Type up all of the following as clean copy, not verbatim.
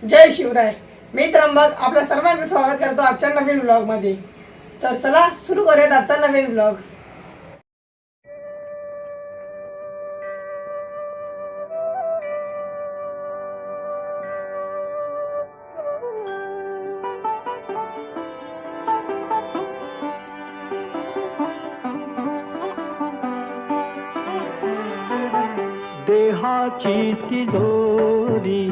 जय शिवराय. मी त्र्यंबक आपल्या सर्वांचं स्वागत करतो आजच्या नवीन व्लॉग मध्ये. तर चला सुरू करूयात आजचा नवीन व्लॉग. देहाची तिजोरी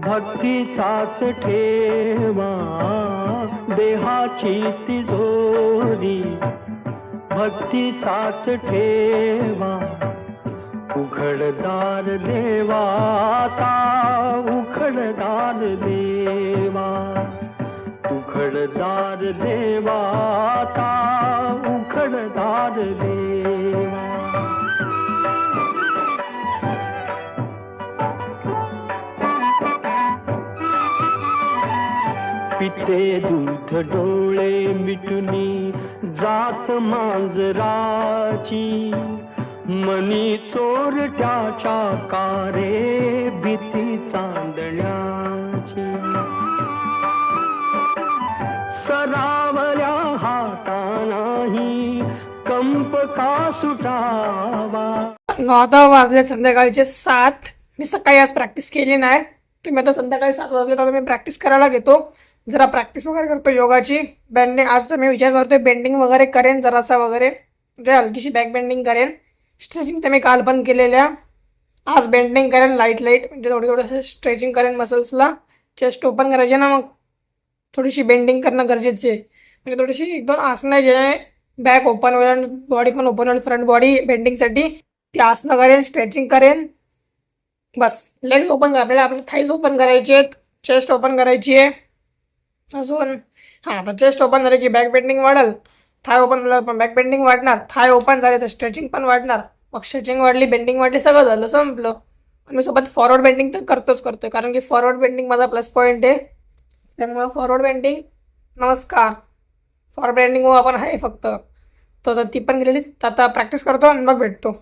भक्तीचाच ठेवा, देहाची तिजोरी भक्तीचाच ठेवा. उघडदार देवाता उघडदार देवा, उघडदार देवाता उघडदार देवा. पिते दूध डोळे मिटुनी जात मांजराची, मनी चोरट्याच्या कारे भीती चांदण्याची. सरावल्या हातानाही कंप का सुटावा. आता वाजले संध्याकाळचे 7. मी सकाळी आज प्रॅक्टिस केली नाही. तुम्ही आता संध्याकाळी 7 वाजले तर मी प्रॅक्टिस करायला घेतो. जरा प्रॅक्टिस वगैरे करतो योगाची. बेंडिंग आज मी विचार करतोय बेंडिंग वगैरे करेन जरासा वगैरे, म्हणजे हलकीशी बॅक बेंडिंग करेन. स्ट्रेचिंग तर मी काल पण केलेल्या. आज बेंडिंग करेन लाईट म्हणजे थोडंसं स्ट्रेचिंग करेन मसल्सला. चेस्ट ओपन करायचे ना, मग थोडीशी बेंडिंग करणं गरजेचे आहे. म्हणजे थोडीशी 1-2 आसनं ज्याने बॅक ओपन होईल आणि बॉडी पण ओपन होईल. फ्रंट बॉडी बेंडिंगसाठी ती आसनं करेन, स्ट्रेचिंग करेन. बस लेग्स ओपन आपले थाईज ओपन करायचे आहेत, चेस्ट ओपन करायची आहे. अजून आता चेस्ट ओपन झाले की बॅक बेंडिंग वाढेल. थाय ओपन झालं पण बॅक बेंडिंग वाढणार. थाय ओपन झाले तर स्ट्रेचिंग पण वाढणार. मग स्ट्रेचिंग वाढली, बेंडिंग वाढली, सगळं झालं, संपलं. आणि मी सोबत फॉरवर्ड बेंडिंग तर करतोय, कारण की फॉरवर्ड बेंडिंग माझा प्लस पॉईंट आहे. त्यामुळे फॉरवर्ड बेंडिंग नमस्कार फॉरवर्ड बेंडिंग आपण आहे फक्त. तर ती पण गेलेली. आता प्रॅक्टिस करतो आणि मग भेटतो.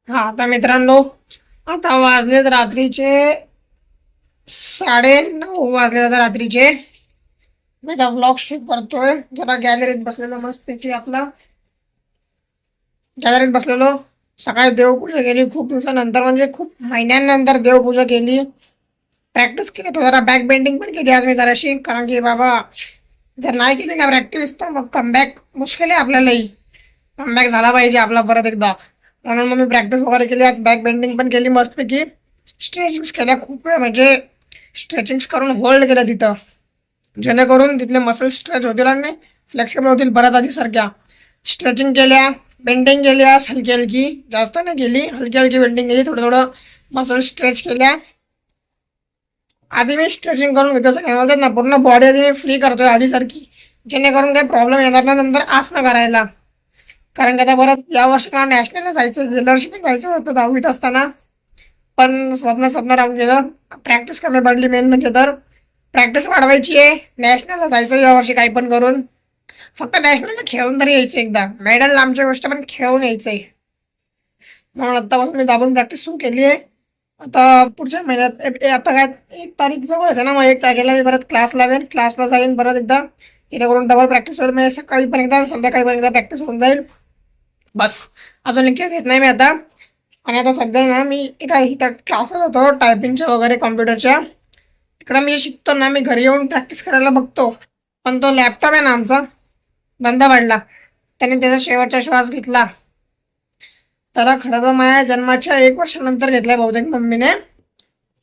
हा आता मित्रांनो, आता वाजलेत रात्रीचे 9:30 वाजले रात्रीचे. मी आता व्लॉग शूट करतोय. जरा गॅलरीत बसलेलो मस्तपैकी आपला गॅलरीत बसलेलो. सकाळी देवपूजा केली खूप दिवसानंतर, म्हणजे खूप महिन्यांनंतर देवपूजा केली. प्रॅक्टिस केली तर जरा बॅक बेंडिंग पण केली आज मी जराशी, कारण की बाबा जर नाही केली ना प्रॅक्टिस तर मग कमबॅक मुश्किल आहे आपल्यालाही. कमबॅक झाला पाहिजे आपला परत एकदा, म्हणून मग मी प्रॅक्टिस वगैरे केली आज. बॅक बेंडिंग पण केली मस्तपैकी. स्ट्रेचिंग्स केल्या खूप वेळ, म्हणजे स्ट्रेचिंग्स करून होल्ड केलं तिथं, जेणेकरून तिथले मसल स्ट्रेच होतील आणि फ्लेक्सिबल होतील परत आधीसारख्या. स्ट्रेचिंग केल्या, बेंडिंग केल्या हलकी हलकी, जास्त नाही केली, हलकी हलकी बेंडिंग केली, थोडं थोडं मसल स्ट्रेच केल्या. आधी मी स्ट्रेचिंग करून घेतो, काय म्हणतात ना पूर्ण बॉडी आधी मी फ्री करतोय आधीसारखी, जेणेकरून काही प्रॉब्लेम येणार नाही नंतर आसनं करायला. कारण की आता परत या वर्षी नॅशनलला जायचं, गेल्या वर्षी पण जायचं होतं 10वीत असताना, पण स्वप्न राहून गेलं. प्रॅक्टिस कमी पडली मेन म्हणजे, तर प्रॅक्टिस वाढवायची आहे. नॅशनलला जायचं यावर्षी काही पण करून, फक्त नॅशनलला खेळून तरी यायचं एकदा. मेडल आमची गोष्ट, पण खेळून यायचंय. म्हणून आत्तापासून मी दाबून प्रॅक्टिस सुरू केली आहे. आता पुढच्या महिन्यात आता काय 1 तारीख जवळ आहे ना, मग 1 तारखेला मी परत क्लास लावेन, क्लासला जाईन परत एकदा, जेणेकरून डबल प्रॅक्टिस होईल. म्हणजे सकाळी पण एकदा संध्याकाळी पण एकदा प्रॅक्टिस होऊन जाईल. बस अजून लेक्चर घेत नाही मी आता. आणि आता सध्या ना मी एका इथं क्लासेस होतो टायपिंगच्या वगैरे कॉम्प्युटरच्या, तिकडं मी शिकतो ना, मी घरी येऊन प्रॅक्टिस करायला बघतो. पण तो लॅपटॉप आहे ना आमचा, बंद पडला. त्याने त्याचा शेवटचा श्वास घेतला. त्याला खरं तर माझ्या जन्माच्या 1 वर्षानंतर घेतलाय बहुतेक मम्मीने,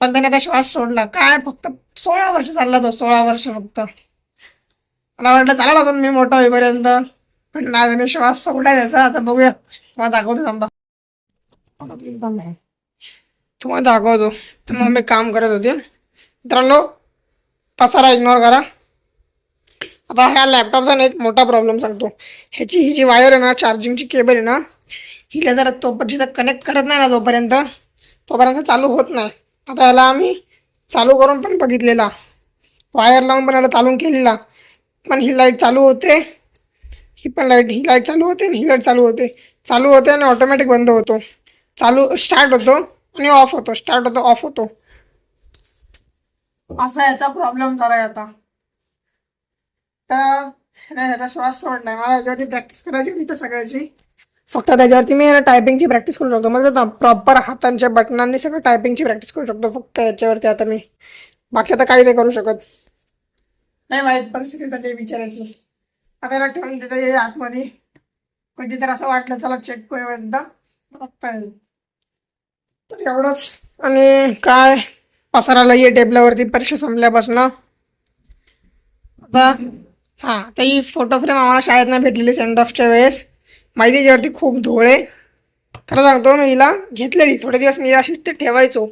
पण त्याने आता श्वास सोडला. काय फक्त 16 वर्ष चालला तो, 16 वर्ष फक्त. मला वाटलं चालेल अजून मी मोठा होईपर्यंत, पण नाही, श्वास सोडलाय त्याचा. आता बघूया, तुम्हाला दाखवतो थांबा, तुम्हाला दाखवतो. तर मग मी काम करत होते मित्रांनो, पसारा इग्नोर करा. आता ह्या लॅपटॉपचा ना एक मोठा प्रॉब्लेम सांगतो. ही जी वायर आहे ना, चार्जिंगची केबल आहे ना, हिला जरा जिथं कनेक्ट करत नाही ना तोपर्यंत चालू होत नाही. आता याला आम्ही चालू करून पण बघितलेला, वायर लावून पण याला चालू केलेला, पण ही लाईट चालू होते, ही लाईट चालू होते आणि ही लाईट चालू होते आणि ऑटोमॅटिक बंद होतो. स्टार्ट होतो आणि ऑफ होतो, स्टार्ट होतो ऑफ होतो. असा याचा प्रॉब्लेम झालाय आता. तर त्याचा श्वास सोडलाय. मला याच्यावरती प्रॅक्टिस करायची होती तर सगळ्याची, फक्त त्याच्यावरती मी टायपिंगची प्रॅक्टिस करू शकतो. म्हणजे प्रॉपर हातांच्या बटनांनी सगळं टायपिंगची प्रॅक्टिस करू शकतो फक्त याच्यावरती आता मी. बाकी आता काही नाही करू शकत. नाही, वाईट परिस्थिती झाली विचारायची. आता याला ठेवून देता येईल आतमध्ये, कधी तर असं वाटलं चला चेक करूया एकदा, बघता येईल. तर एवढंच. आणि काय पसाराला ये टेबलावरती परीक्षा संपल्यापासून आता. हां, तर ही फोटो फ्रेम आम्हाला शाळेत नाही भेटलेली सेंड ऑफच्या वेळेस, माहिती याच्यावरती खूप धूळ आहे. खरं सांगतो मी हिला घेतलेली, थोडे दिवस मी अशी ते ठेवायचो,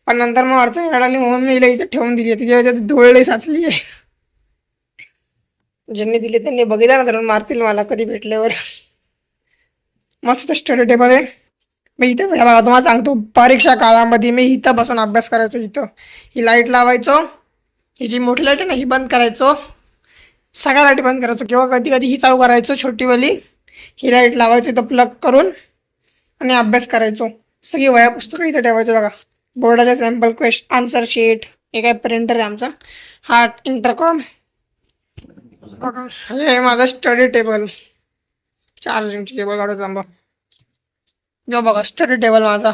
पण नंतर मग अडचण आली म्हणून मी हिला इथे ठेवून दिली. तिच्या याच्यात धूळ साचली आहे. ज्यांनी दिली त्यांनी बघितलं ना, धरून मारतील मला कधी भेटल्यावर. मस्त स्टडी टेबल आहे. मी इथंच बघा तुम्हाला सांगतो, परीक्षा काळामध्ये मी इथं बसून अभ्यास करायचो. इथं ही लाईट लावायचो, ही जी मोठी लाईट आहे ना ही बंद करायचो, सगळ्या लाईट बंद करायचो, किंवा कधी कधी ही चालू करायचो छोटीवाली, ही लाईट लावायची इथं प्लग करून आणि अभ्यास करायचो. सगळी वह्या पुस्तकं इथं ठेवायचं बघा, बोर्डाचे सॅम्पल आन्सर शीट, हे काय प्रिंटर आहे आमचा, हा इंटरकॉम. हे माझं स्टडी टेबल, चार्जिंगची केबल काढू थांबा. जो बघा स्टडी टेबल माझा,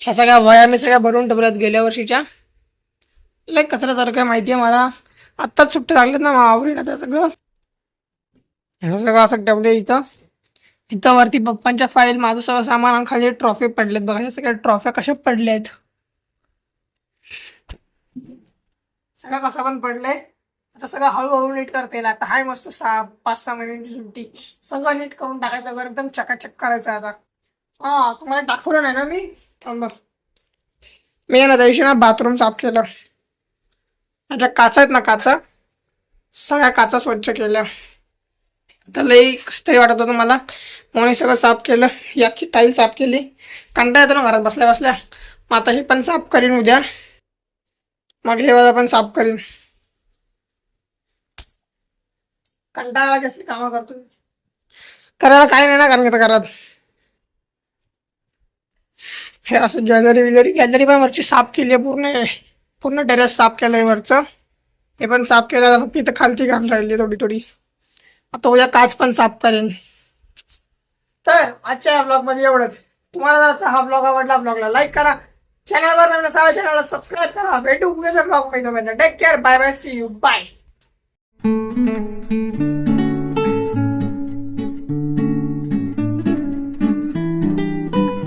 ह्या सगळ्या वया मी सगळ्या भरून ठेवल्यात गेल्या वर्षीच्या. लय कचऱ्यासारखं माहिती आहे मला, आत्ताच सुट्टे लागलेत ना आवडीला त्या सगळं. ह्या सगळं असं ठेवलं इथं. इथं वरती पप्पांच्या फाईल, माझं सगळं सामान, खाली ट्रॉफी पडलेत बघा. ह्या सगळ्या ट्रॉफ्या कशा पडल्या आहेत, सगळं कसं पण पडलंय. आता सगळं हळूहळू नीट करता येईल. आता हाय मस्त 5-6 महिन्यांची सुट्टी, सगळं नीट करून टाकायचं, एकदम चकाचक करायचं आता. हा, तुम्हाला दाखवलं नाही ना मी, थांबा. मी ना त्या दिवशी ना बाथरूम साफ केलं. त्याच्या काचा आहेत ना, काचा सगळ्या काचा स्वच्छ केल्या. तर लई कसं तरी वाटत होतं मला, म्हणून सगळं साफ केलं. या टाईल साफ केली, कंटाळा येतो ना घरात बसल्या बसल्या. मग आता हे पण साफ करीन उद्या, मग हे वाला पण साफ करीन. कंटाळा कसली कामं करतो, करायला काही नाही ना, कारण की घरात हे असं गॅलरी पण वरची साफ केली आहे, पूर्ण टेरेस साफ केलंय वरचं. हे पण साफ केलं, फक्त इथं खालती घाण राहिली थोडी थोडी. आता उद्या काच पण साफ करेन. तर आजच्या या ब्लॉग मध्ये एवढंच. तुम्हाला जर हा ब्लॉग आवडला, ब्लॉगला लाईक करा, चॅनलवर नवीन असाल चॅनलला सबस्क्राईब करा. भेटू उद्याच्या ब्लॉग मध्ये. Take care. Bye bye. See you. Bye.